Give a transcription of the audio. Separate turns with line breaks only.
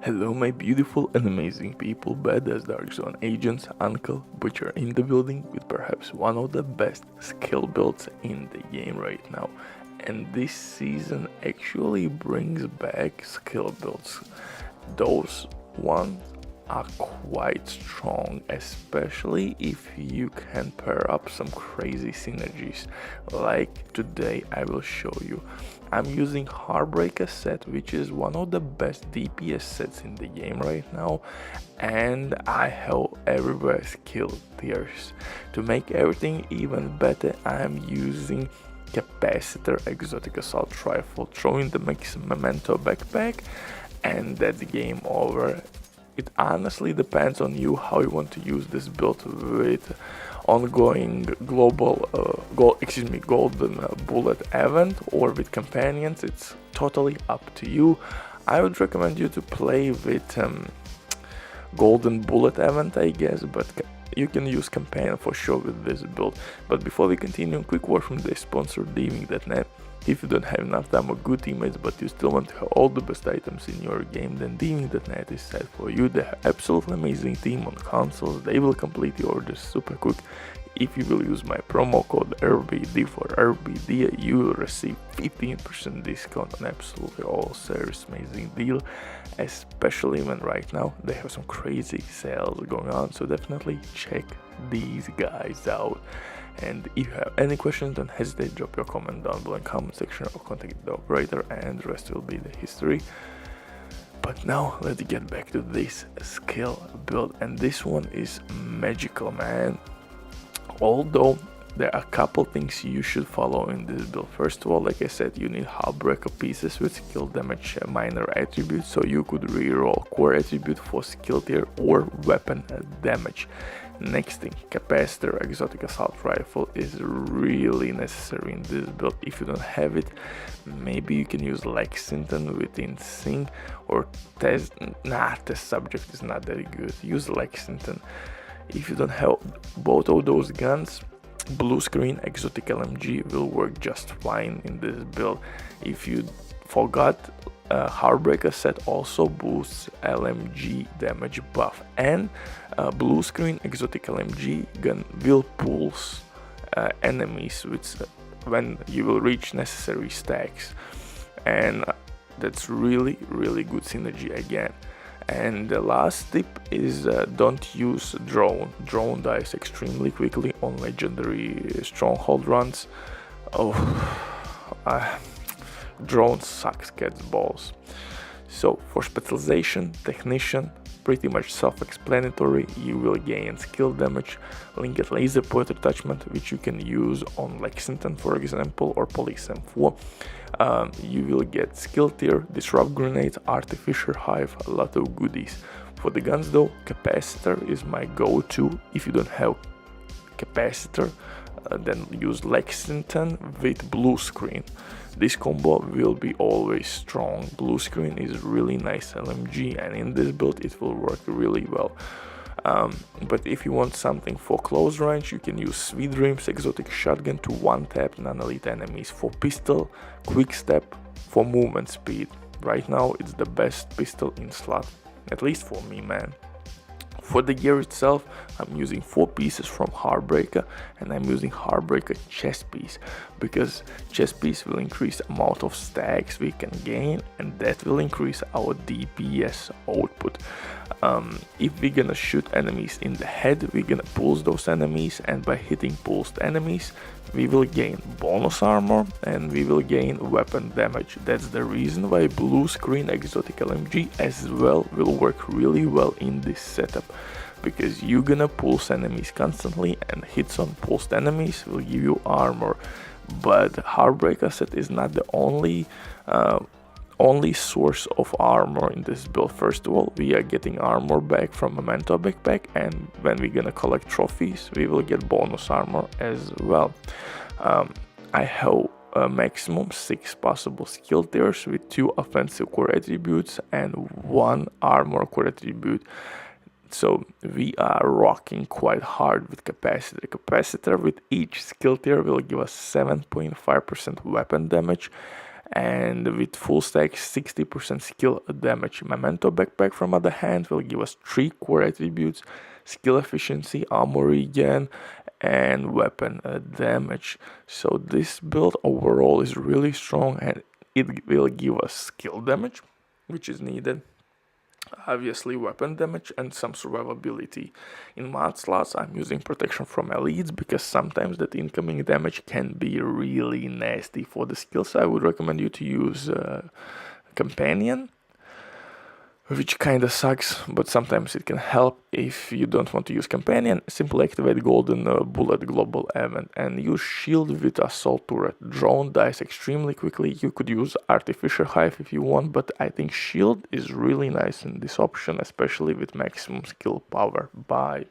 Hello my beautiful and amazing people, badass Dark Zone agents, Uncle Butcher in the building with perhaps one of the best skill builds in the game right now. And this season actually brings back skill builds. Those ones are quite strong, especially if you can pair up some crazy synergies. Like today I will show you. I'm using Heartbreaker set, which is one of the best DPS sets in the game right now, and I have everywhere skill tiers. To make everything even better, I'm using Capacitor Exotic Assault Rifle, throwing the Max Memento backpack, and that's game over. It honestly depends on you how you want to use this build with ongoing golden bullet event or with companions. It's totally up to you. I would recommend you to play with golden bullet event, I guess, but you can use companion for sure with this build. But before we continue, quick word from the sponsor Deming.net. If you don't have enough time or good teammates, but you still want to have all the best items in your game, then Deming.net is set for you. They have absolutely amazing team on consoles. They will complete your orders super quick. If you will use my promo code RBD for RBD, you will receive 15% discount on absolutely all service. Amazing deal, especially when right now they have some crazy sales going on, so definitely check these guys out. And if you have any questions, don't hesitate, drop your comment down below in the comment section or contact the operator, and the rest will be the history. But now let's get back to this skill build, and this one is magical, man. Although there are a couple things you should follow in this build. First of all, like I said, you need Heartbreaker pieces with skill damage minor attributes, so you could reroll core attribute for skill tier or weapon damage. Next thing, Capacitor Exotic Assault Rifle is really necessary in this build. If you don't have it, maybe you can use Lexington within Sing or Test Subject is not that good. Use Lexington. If you don't have both of those guns, Blue Screen Exotic LMG will work just fine in this build. If you forgot, Heartbreaker set also boosts LMG damage buff, and Blue Screen Exotic LMG gun will pulse enemies when you will reach necessary stacks, and that's really good synergy again. And the last tip is don't use drone. Drone dies extremely quickly on legendary stronghold runs. Drone sucks cat's balls. So for specialization, technician, pretty much self-explanatory. You will gain skill damage, linked laser point attachment, which you can use on Lexington, for example, or Police M4. You will get skill tier, disrupt grenades, artificial hive, a lot of goodies. For the guns though, capacitor is my go-to. If you don't have capacitor, then use Lexington with blue screen. This combo will be always strong. Blue screen is really nice LMG, and in this build it will work really well. But if you want something for close range, you can use Sweet Dreams Exotic Shotgun to one-tap non-elite enemies. For pistol, Quick Step for movement speed. Right now it's the best pistol in slot, at least for me, man. For the gear itself, I'm using 4 pieces from Heartbreaker, and I'm using Heartbreaker chest piece, because chest piece will increase amount of stacks we can gain, and that will increase our DPS output. If we're gonna shoot enemies in the head, we're gonna pulse those enemies, and by hitting pulsed enemies, we will gain bonus armor and we will gain weapon damage. That's the reason why Blue Screen Exotic LMG as well will work really well in this setup, because you're gonna pulse enemies constantly, and hits on pulsed enemies will give you armor. But Heartbreaker set is not the only source of armor in this build. First of all, we are getting armor back from Memento backpack, and when we're gonna collect trophies, we will get bonus armor as well. I have a maximum 6 possible skill tiers with 2 offensive core attributes and 1 armor core attribute. So we are rocking quite hard with capacitor. Capacitor with each skill tier will give us 7.5% weapon damage and with full stack 60% skill damage. Memento backpack from other hand will give us 3 core attributes: skill efficiency, armor regen, and weapon damage. So this build overall is really strong, and it will give us skill damage, which is needed, obviously weapon damage, and some survivability. In mod slots, I'm using protection from elites because sometimes that incoming damage can be really nasty. For the skills, I would recommend you to use companion, which kinda sucks, but sometimes it can help. If you don't want to use companion, simply activate golden bullet global event and use shield with assault turret. Drone dies extremely quickly. You could use artificial hive if you want, but I think shield is really nice in this option, especially with maximum skill power. Bye.